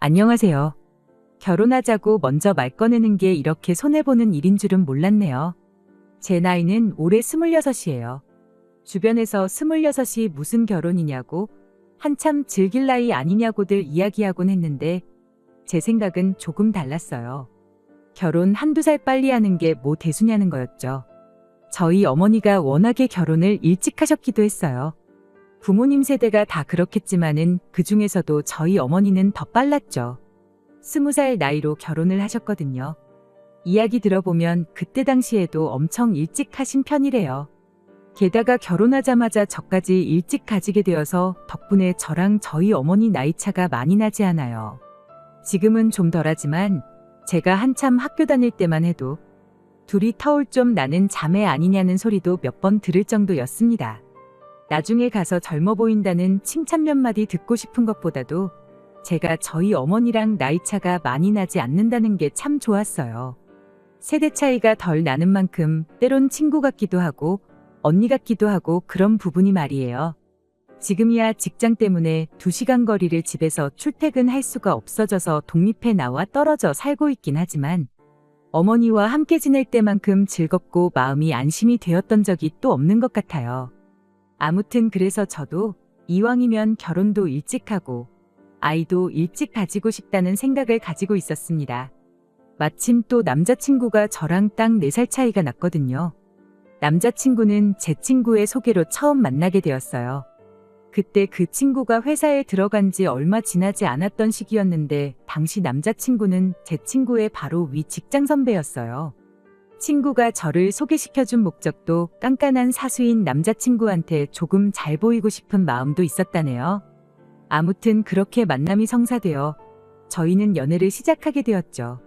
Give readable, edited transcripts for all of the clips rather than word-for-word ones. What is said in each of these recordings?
안녕하세요. 결혼하자고 먼저 말 꺼내는 게 이렇게 손해보는 일인 줄은 몰랐네요. 제 나이는 올해 26이에요. 주변에서 26이 무슨 결혼이냐고 한참 즐길 나이 아니냐고들 이야기하곤 했는데 제 생각은 조금 달랐어요. 결혼 한두 살 빨리 하는 게 뭐 대수냐는 거였죠. 저희 어머니가 워낙에 결혼을 일찍 하셨기도 했어요. 부모님 세대가 다 그렇겠지만은 그 중에서도 저희 어머니는 더 빨랐죠. 20살 나이로 결혼을 하셨거든요. 이야기 들어보면 그때 당시에도 엄청 일찍 하신 편이래요. 게다가 결혼하자마자 저까지 일찍 가지게 되어서 덕분에 저랑 저희 어머니 나이 차가 많이 나지 않아요. 지금은 좀 덜하지만 제가 한참 학교 다닐 때만 해도 둘이 터울 좀 나는 자매 아니냐는 소리도 몇 번 들을 정도였습니다. 나중에 가서 젊어 보인다는 칭찬 몇 마디 듣고 싶은 것보다도 제가 저희 어머니랑 나이 차가 많이 나지 않는다는 게 참 좋았어요. 세대 차이가 덜 나는 만큼 때론 친구 같기도 하고 언니 같기도 하고 그런 부분이 말이에요. 지금이야 직장 때문에 2시간 거리를 집에서 출퇴근할 수가 없어져서 독립해 나와 떨어져 살고 있긴 하지만 어머니와 함께 지낼 때만큼 즐겁고 마음이 안심이 되었던 적이 또 없는 것 같아요. 아무튼 그래서 저도 이왕이면 결혼도 일찍 하고 아이도 일찍 가지고 싶다는 생각을 가지고 있었습니다. 마침 또 남자친구가 저랑 딱 4살 차이가 났거든요. 남자친구는 제 친구의 소개로 처음 만나게 되었어요. 그때 그 친구가 회사에 들어간 지 얼마 지나지 않았던 시기였는데 당시 남자친구는 제 친구의 바로 위 직장 선배였어요. 친구가 저를 소개시켜준 목적도 깐깐한 사수인 남자친구한테 조금 잘 보이고 싶은 마음도 있었다네요. 아무튼 그렇게 만남이 성사되어 저희는 연애를 시작하게 되었죠.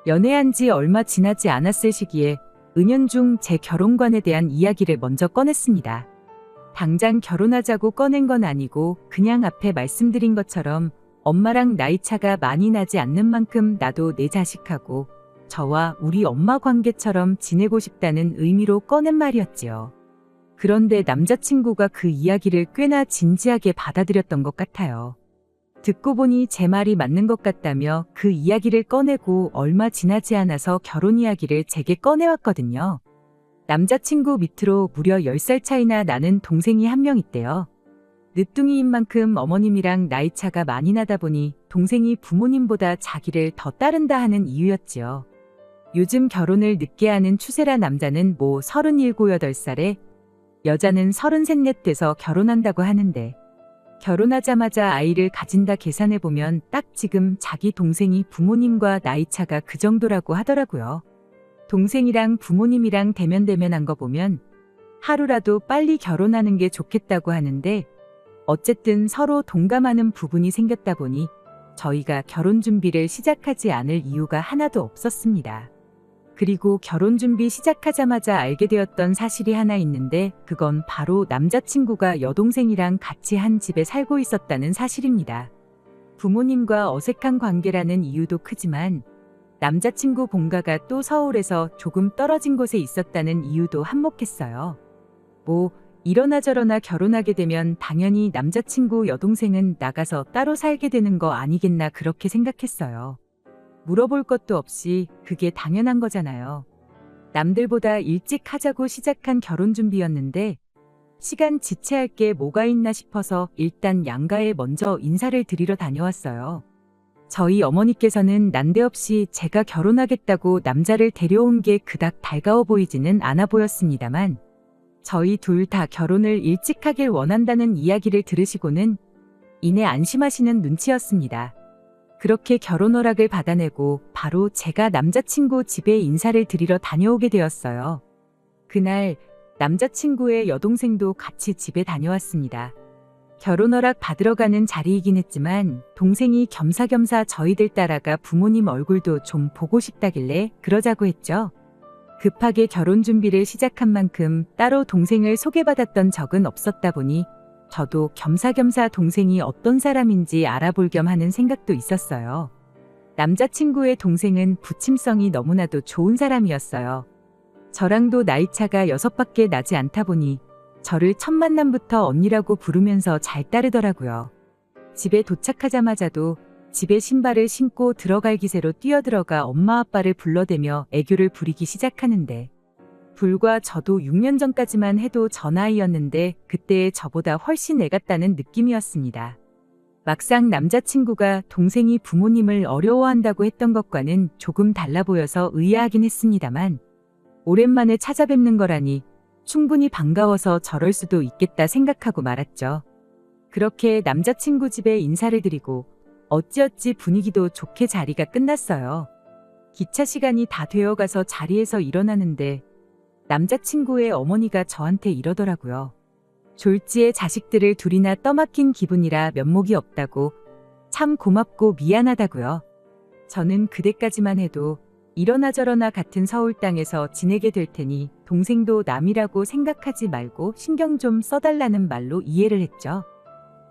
연애한 지 얼마 지나지 않았을 시기에 은연중 제 결혼관에 대한 이야기를 먼저 꺼냈습니다. 당장 결혼하자고 꺼낸 건 아니고 그냥 앞에 말씀드린 것처럼 엄마랑 나이 차가 많이 나지 않는 만큼 나도 내 자식하고 저와 우리 엄마 관계처럼 지내고 싶다는 의미로 꺼낸 말이었지요. 그런데 남자친구가 그 이야기를 꽤나 진지하게 받아들였던 것 같아요. 듣고 보니 제 말이 맞는 것 같다며 그 이야기를 꺼내고 얼마 지나지 않아서 결혼 이야기를 제게 꺼내왔거든요. 남자친구 밑으로 무려 10살 차이나 나는 동생이 한 명 있대요. 늦둥이인 만큼 어머님이랑 나이 차가 많이 나다 보니 동생이 부모님보다 자기를 더 따른다 하는 이유였지요. 요즘 결혼을 늦게 하는 추세라 남자는 뭐 37, 8살에 여자는 33, 4 돼서 결혼한다고 하는데 결혼하자마자 아이를 가진다 계산해보면 딱 지금 자기 동생이 부모님과 나이 차가 그 정도라고 하더라고요. 동생이랑 부모님이랑 대면대면한 거 보면 하루라도 빨리 결혼하는 게 좋겠다고 하는데 어쨌든 서로 동감하는 부분이 생겼다 보니 저희가 결혼 준비를 시작하지 않을 이유가 하나도 없었습니다. 그리고 결혼 준비 시작하자마자 알게 되었던 사실이 하나 있는데 그건 바로 남자친구가 여동생이랑 같이 한 집에 살고 있었다는 사실입니다. 부모님과 어색한 관계라는 이유도 크지만 남자친구 본가가 또 서울에서 조금 떨어진 곳에 있었다는 이유도 한몫했어요. 뭐 이러나 저러나 결혼하게 되면 당연히 남자친구 여동생은 나가서 따로 살게 되는 거 아니겠나 그렇게 생각했어요. 물어볼 것도 없이 그게 당연한 거잖아요. 남들보다 일찍 하자고 시작한 결혼 준비였는데 시간 지체할 게 뭐가 있나 싶어서 일단 양가에 먼저 인사를 드리러 다녀왔어요. 저희 어머니께서는 난데없이 제가 결혼하겠다고 남자를 데려온 게 그닥 달가워 보이지는 않아 보였습니다만 저희 둘 다 결혼을 일찍 하길 원한다는 이야기를 들으시고는 이내 안심하시는 눈치였습니다. 그렇게 결혼 허락을 받아내고 바로 제가 남자친구 집에 인사를 드리러 다녀오게 되었어요. 그날 남자친구의 여동생도 같이 집에 다녀왔습니다. 결혼 허락 받으러 가는 자리이긴 했지만 동생이 겸사겸사 저희들 따라가 부모님 얼굴도 좀 보고 싶다길래 그러자고 했죠. 급하게 결혼 준비를 시작한 만큼 따로 동생을 소개받았던 적은 없었다 보니 저도 겸사겸사 동생이 어떤 사람인지 알아볼 겸 하는 생각도 있었어요. 남자친구의 동생은 부침성이 너무나도 좋은 사람이었어요. 저랑도 나이 차가 6밖에 나지 않다 보니 저를 첫 만남부터 언니라고 부르면서 잘 따르더라고요. 집에 도착하자마자도 집에 신발을 신고 들어갈 기세로 뛰어들어가 엄마 아빠를 불러대며 애교를 부리기 시작하는데 불과 저도 6년 전까지만 해도 저 나이였는데 그때의 저보다 훨씬 애같다는 느낌이었습니다. 막상 남자친구가 동생이 부모님을 어려워한다고 했던 것과는 조금 달라 보여서 의아하긴 했습니다만 오랜만에 찾아뵙는 거라니 충분히 반가워서 저럴 수도 있겠다 생각하고 말았죠. 그렇게 남자친구 집에 인사를 드리고 어찌어찌 분위기도 좋게 자리가 끝났어요. 기차 시간이 다 되어가서 자리에서 일어나는데 남자친구의 어머니가 저한테 이러더라고요. 졸지에 자식들을 둘이나 떠맡긴 기분이라 면목이 없다고, 참 고맙고 미안하다고요. 저는 그때까지만 해도 이러나 저러나 같은 서울 땅에서 지내게 될 테니 동생도 남이라고 생각하지 말고 신경 좀 써달라는 말로 이해를 했죠.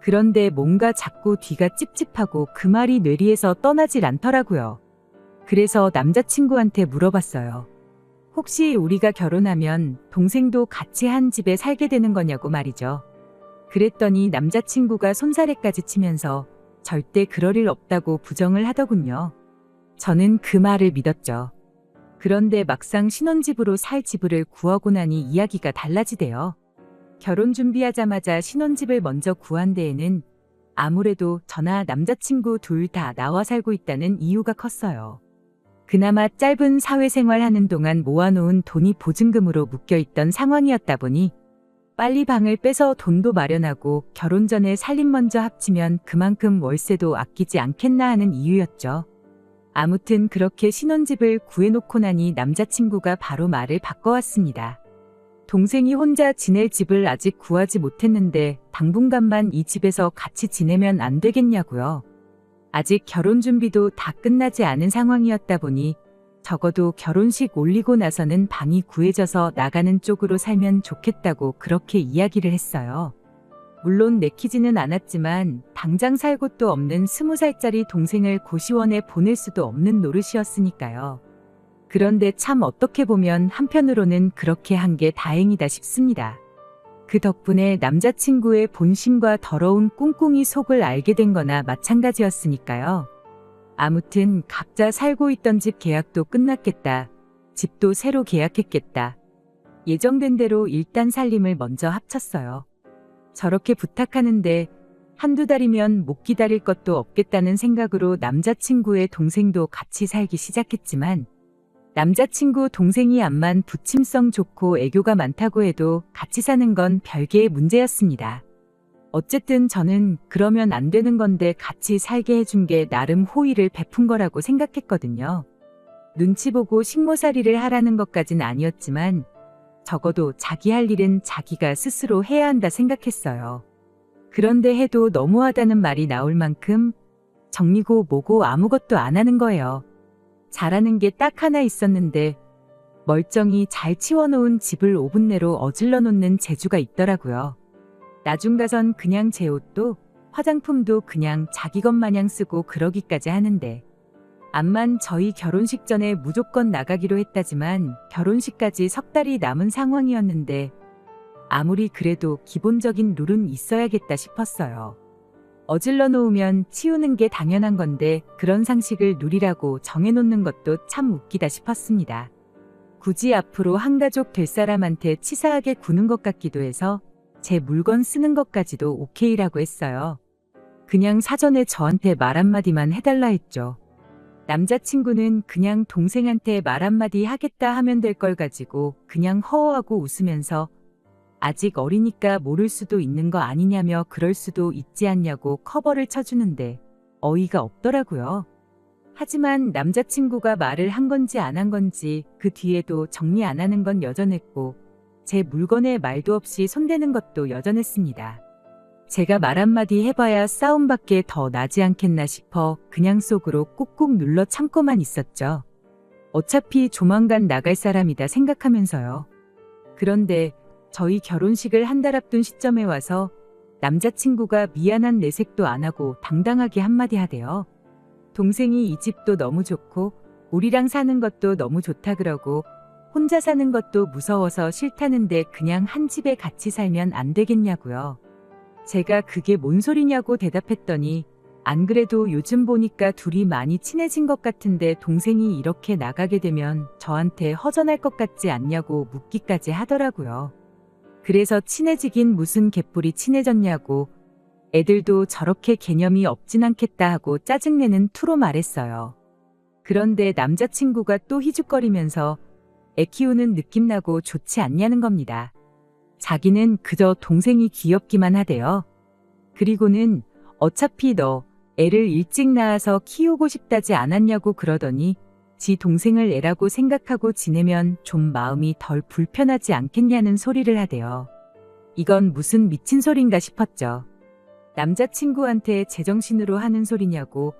그런데 뭔가 자꾸 뒤가 찝찝하고 그 말이 뇌리에서 떠나질 않더라고요. 그래서 남자친구한테 물어봤어요. 혹시 우리가 결혼하면 동생도 같이 한 집에 살게 되는 거냐고 말이죠. 그랬더니 남자친구가 손사래까지 치면서 절대 그럴 일 없다고 부정을 하더군요. 저는 그 말을 믿었죠. 그런데 막상 신혼집으로 살 집을 구하고 나니 이야기가 달라지대요. 결혼 준비하자마자 신혼집을 먼저 구한 데에는 아무래도 저나 남자친구 둘 다 나와 살고 있다는 이유가 컸어요. 그나마 짧은 사회생활 하는 동안 모아놓은 돈이 보증금으로 묶여있던 상황이었다 보니 빨리 방을 빼서 돈도 마련하고 결혼 전에 살림 먼저 합치면 그만큼 월세도 아끼지 않겠나 하는 이유였죠. 아무튼 그렇게 신혼집을 구해놓고 나니 남자친구가 바로 말을 바꿔왔습니다. 동생이 혼자 지낼 집을 아직 구하지 못했는데 당분간만 이 집에서 같이 지내면 안 되겠냐고요. 아직 결혼 준비도 다 끝나지 않은 상황이었다 보니 적어도 결혼식 올리고 나서는 방이 구해져서 나가는 쪽으로 살면 좋겠다고 그렇게 이야기를 했어요. 물론 내키지는 않았지만 당장 살 곳도 없는 20살짜리 동생을 고시원에 보낼 수도 없는 노릇이었으니까요. 그런데 참 어떻게 보면 한편으로는 그렇게 한 게 다행이다 싶습니다. 그 덕분에 남자친구의 본심과 더러운 꿍꿍이 속을 알게 된 거나 마찬가지였으니까요. 아무튼 각자 살고 있던 집 계약도 끝났겠다. 집도 새로 계약했겠다. 예정된 대로 일단 살림을 먼저 합쳤어요. 저렇게 부탁하는데 한두 달이면 못 기다릴 것도 없겠다는 생각으로 남자친구의 동생도 같이 살기 시작했지만 남자친구 동생이 암만 부침성 좋고 애교가 많다고 해도 같이 사는 건 별개의 문제였습니다. 어쨌든 저는 그러면 안 되는 건데 같이 살게 해준 게 나름 호의를 베푼 거라고 생각했거든요. 눈치 보고 식모살이를 하라는 것까진 아니었지만 적어도 자기 할 일은 자기가 스스로 해야 한다 생각했어요. 그런데 해도 너무하다는 말이 나올 만큼 정리고 뭐고 아무것도 안 하는 거예요. 잘하는 게 딱 하나 있었는데 멀쩡히 잘 치워놓은 집을 5분 내로 어질러 놓는 재주가 있더라고요. 나중 가선 그냥 제 옷도 화장품도 그냥 자기 것 마냥 쓰고 그러기까지 하는데 암만 저희 결혼식 전에 무조건 나가기로 했다지만 결혼식까지 석 달이 남은 상황이었는데 아무리 그래도 기본적인 룰은 있어야겠다 싶었어요. 어질러 놓으면 치우는 게 당연한 건데 그런 상식을 누리라고 정해놓는 것도 참 웃기다 싶었습니다. 굳이 앞으로 한가족 될 사람한테 치사하게 구는 것 같기도 해서 제 물건 쓰는 것까지도 오케이라고 했어요. 그냥 사전에 저한테 말 한마디만 해달라 했죠. 남자친구는 그냥 동생한테 말 한마디 하겠다 하면 될 걸 가지고 그냥 허허하고 웃으면서 아직 어리니까 모를 수도 있는 거 아니냐며 그럴 수도 있지 않냐고 커버를 쳐주는데 어이가 없더라고요. 하지만 남자친구가 말을 한 건지 안 한 건지 그 뒤에도 정리 안 하는 건 여전했고 제 물건에 말도 없이 손대는 것도 여전했습니다. 제가 말 한마디 해봐야 싸움밖에 더 나지 않겠나 싶어 그냥 속으로 꾹꾹 눌러 참고만 있었죠. 어차피 조만간 나갈 사람이다 생각하면서요. 그런데 저희 결혼식을 한 달 앞둔 시점에 와서 남자친구가 미안한 내색도 안 하고 당당하게 한마디 하대요. 동생이 이 집도 너무 좋고 우리랑 사는 것도 너무 좋다 그러고 혼자 사는 것도 무서워서 싫다는데 그냥 한 집에 같이 살면 안 되겠냐고요. 제가 그게 뭔 소리냐고 대답했더니 안 그래도 요즘 보니까 둘이 많이 친해진 것 같은데 동생이 이렇게 나가게 되면 저한테 허전할 것 같지 않냐고 묻기까지 하더라고요. 그래서 친해지긴 무슨 개뿔이 친해졌냐고 애들도 저렇게 개념이 없진 않겠다 하고 짜증내는 투로 말했어요. 그런데 남자친구가 또 희죽거리면서 애 키우는 느낌 나고 좋지 않냐는 겁니다. 자기는 그저 동생이 귀엽기만 하대요. 그리고는 어차피 너 애를 일찍 낳아서 키우고 싶다지 않았냐고 그러더니 지 동생을 애라고 생각하고 지내면 좀 마음이 덜 불편하지 않겠냐는 소리를 하대요. 이건 무슨 미친 소린가 싶었죠. 남자친구한테 제정신으로 하는 소리냐고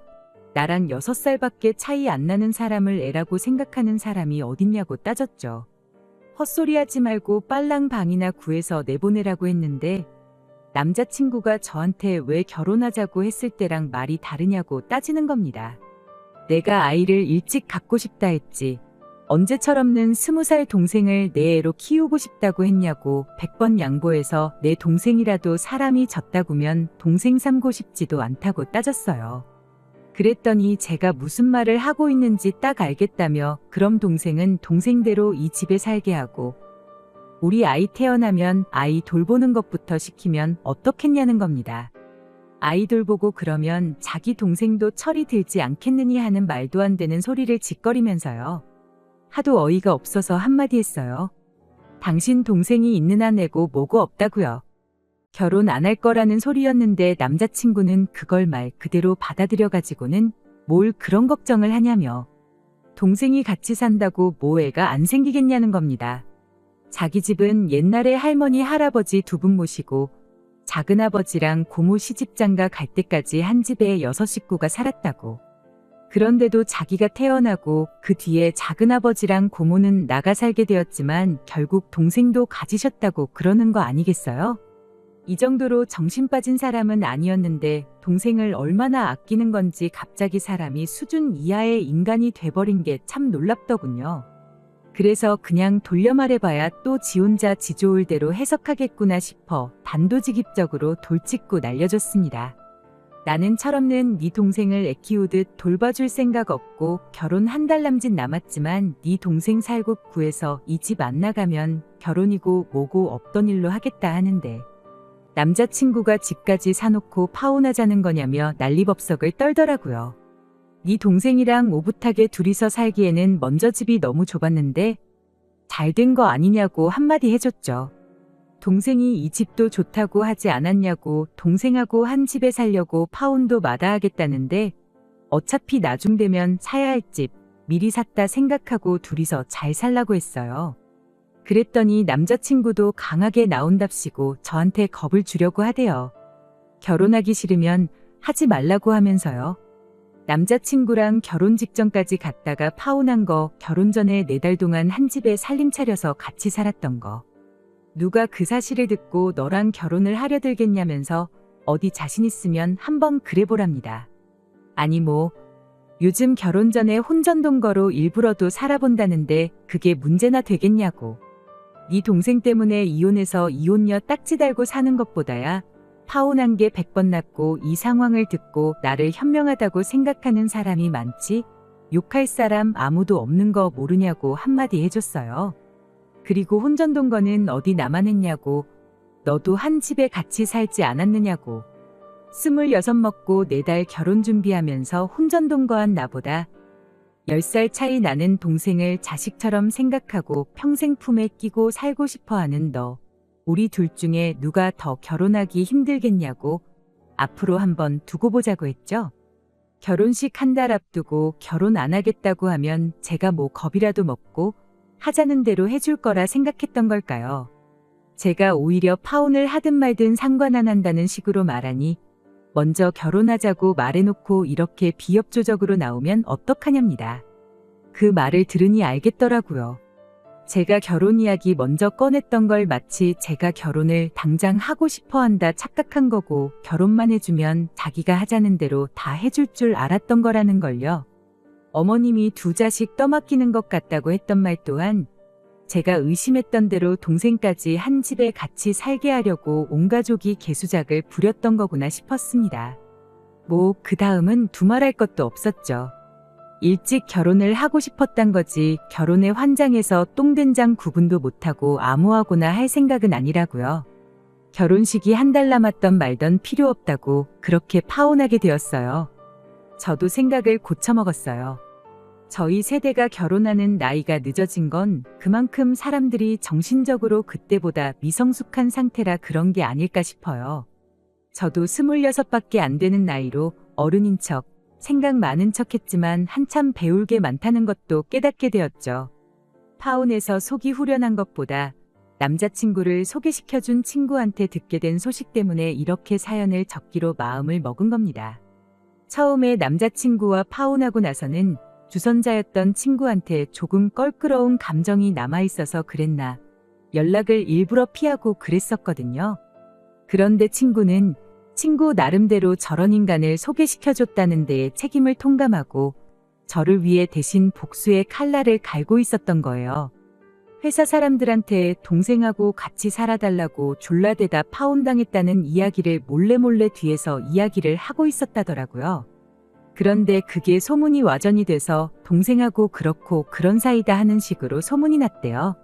나랑 6살밖에 차이 안 나는 사람을 애라고 생각하는 사람이 어딨냐고 따졌죠. 헛소리하지 말고 빨랑 방이나 구해서 내보내라고 했는데 남자친구가 저한테 왜 결혼하자고 했을 때랑 말이 다르냐고 따지는 겁니다. 내가 아이를 일찍 갖고 싶다 했지. 언제처럼는 20살 동생을 내 애로 키우고 싶다고 했냐고 100번 양보해서 내 동생이라도 사람이 졌다구면 동생 삼고 싶지도 않다고 따졌어요. 그랬더니 제가 무슨 말을 하고 있는지 딱 알겠다며 그럼 동생은 동생대로 이 집에 살게 하고 우리 아이 태어나면 아이 돌보는 것부터 시키면 어떻겠냐는 겁니다. 아이 돌보고 그러면 자기 동생도 철이 들지 않겠느니 하는 말도 안 되는 소리를 짓거리면서요. 하도 어이가 없어서 한마디 했어요. 당신 동생이 있는 한 애고 뭐고 없다고요. 결혼 안 할 거라는 소리였는데 남자친구는 그걸 말 그대로 받아들여가지고는 뭘 그런 걱정을 하냐며 동생이 같이 산다고 뭐 애가 안 생기겠냐는 겁니다. 자기 집은 옛날에 할머니 할아버지 두 분 모시고 작은아버지랑 고모 시집장가 갈 때까지 한 집에 6식구가 살았다고. 그런데도 자기가 태어나고 그 뒤에 작은아버지랑 고모는 나가 살게 되었지만 결국 동생도 가지셨다고 그러는 거 아니겠어요? 이 정도로 정신 빠진 사람은 아니었는데 동생을 얼마나 아끼는 건지 갑자기 사람이 수준 이하의 인간이 돼버린 게 참 놀랍더군요. 그래서 그냥 돌려 말해봐야 또 지 혼자 지 좋을 대로 해석하겠구나 싶어 단도직입적으로 돌직구 날려줬습니다. 나는 철없는 네 동생을 애 키우듯 돌봐줄 생각 없고 결혼 한 달 남짓 남았지만 네 동생 살고 구해서 이 집 안 나가면 결혼이고 뭐고 없던 일로 하겠다 하는데 남자친구가 집까지 사놓고 파혼하자는 거냐며 난리법석을 떨더라고요. 네 동생이랑 오붓하게 둘이서 살기에는 먼저 집이 너무 좁았는데 잘 된 거 아니냐고 한마디 해줬죠. 동생이 이 집도 좋다고 하지 않았냐고 동생하고 한 집에 살려고 파혼도 마다하겠다는데 어차피 나중 되면 사야 할 집 미리 샀다 생각하고 둘이서 잘 살라고 했어요. 그랬더니 남자친구도 강하게 나온답시고 저한테 겁을 주려고 하대요. 결혼하기 싫으면 하지 말라고 하면서요. 남자친구랑 결혼 직전까지 갔다가 파혼한 거 결혼 전에 4달 동안 한 집에 살림 차려서 같이 살았던 거. 누가 그 사실을 듣고 너랑 결혼을 하려 들겠냐면서 어디 자신 있으면 한번 그래보랍니다. 아니 뭐 요즘 결혼 전에 혼전동거로 일부러도 살아본다는데 그게 문제나 되겠냐고. 네 동생 때문에 이혼해서 이혼녀 딱지 달고 사는 것보다야 파혼한 게 100번 낫고 이 상황을 듣고 나를 현명하다고 생각하는 사람이 많지 욕할 사람 아무도 없는 거 모르냐고 한마디 해줬어요. 그리고 혼전동거는 어디 나만 했냐고 너도 한 집에 같이 살지 않았느냐고 26 먹고 4달 결혼 준비하면서 혼전동거한 나보다 10살 차이 나는 동생을 자식처럼 생각하고 평생 품에 끼고 살고 싶어하는 너 우리 둘 중에 누가 더 결혼하기 힘들겠냐고 앞으로 한번 두고 보자고 했죠. 결혼식 한 달 앞두고 결혼 안 하겠다고 하면 제가 뭐 겁이라도 먹고 하자는 대로 해줄 거라 생각했던 걸까요? 제가 오히려 파혼을 하든 말든 상관 안 한다는 식으로 말하니 먼저 결혼하자고 말해놓고 이렇게 비협조적으로 나오면 어떡하냐입니다. 그 말을 들으니 알겠더라고요. 제가 결혼 이야기 먼저 꺼냈던 걸 마치 제가 결혼을 당장 하고 싶어 한다 착각한 거고 결혼만 해주면 자기가 하자는 대로 다 해줄 줄 알았던 거라는 걸요. 어머님이 2 자식 떠맡기는 것 같다고 했던 말 또한 제가 의심했던 대로 동생까지 한 집에 같이 살게 하려고 온 가족이 개수작을 부렸던 거구나 싶었습니다. 뭐 그 다음은 두말할 것도 없었죠. 일찍 결혼을 하고 싶었단 거지 결혼의 환장에서 똥된장 구분도 못하고 아무하고나 할 생각은 아니라고요. 결혼식이 한 달 남았던 말던 필요 없다고 그렇게 파혼하게 되었어요. 저도 생각을 고쳐먹었어요. 저희 세대가 결혼하는 나이가 늦어진 건 그만큼 사람들이 정신적으로 그때보다 미성숙한 상태라 그런 게 아닐까 싶어요. 저도 26밖에 안 되는 나이로 어른인 척, 생각 많은 척 했지만 한참 배울 게 많다는 것도 깨닫게 되었죠. 파혼해서 속이 후련한 것보다 남자친구를 소개시켜준 친구한테 듣게 된 소식 때문에 이렇게 사연을 적기로 마음을 먹은 겁니다. 처음에 남자친구와 파혼하고 나서는 주선자였던 친구한테 조금 껄끄러운 감정이 남아있어서 그랬나 연락을 일부러 피하고 그랬었거든요. 그런데 친구는 친구 나름대로 저런 인간을 소개시켜줬다는 데에 책임을 통감하고 저를 위해 대신 복수의 칼날을 갈고 있었던 거예요. 회사 사람들한테 동생하고 같이 살아달라고 졸라대다 파혼당했다는 이야기를 몰래 뒤에서 이야기를 하고 있었다더라고요. 그런데 그게 소문이 와전이 돼서 동생하고 그렇고 그런 사이다 하는 식으로 소문이 났대요.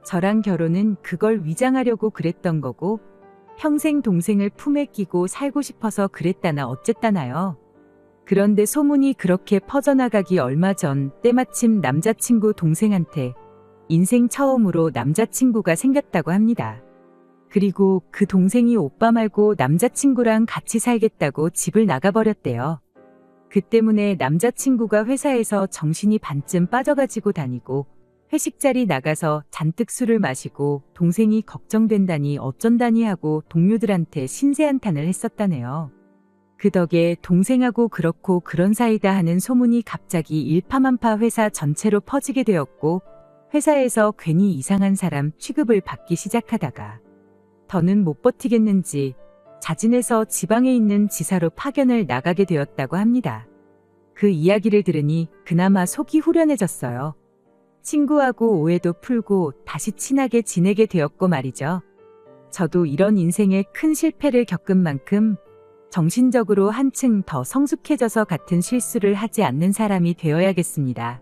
저랑 결혼은 그걸 위장하려고 그랬던 거고 평생 동생을 품에 끼고 살고 싶어서 그랬다나 어쨌다나요. 그런데 소문이 그렇게 퍼져나가기 얼마 전 때마침 남자친구 동생한테 인생 처음으로 남자친구가 생겼다고 합니다. 그리고 그 동생이 오빠 말고 남자친구랑 같이 살겠다고 집을 나가버렸대요. 그 때문에 남자친구가 회사에서 정신이 반쯤 빠져가지고 다니고 회식 자리 나가서 잔뜩 술을 마시고 동생이 걱정된다니 어쩐다니 하고 동료들한테 신세한탄을 했었다네요. 그 덕에 동생하고 그렇고 그런 사이다 하는 소문이 갑자기 일파만파 회사 전체로 퍼지게 되었고 회사에서 괜히 이상한 사람 취급을 받기 시작하다가 더는 못 버티겠는지 자진해서 지방에 있는 지사로 파견을 나가게 되었다고 합니다. 그 이야기를 들으니 그나마 속이 후련해졌어요. 친구하고 오해도 풀고 다시 친하게 지내게 되었고 말이죠. 저도 이런 인생의 큰 실패를 겪은 만큼 정신적으로 한층 더 성숙해져서 같은 실수를 하지 않는 사람이 되어야겠습니다.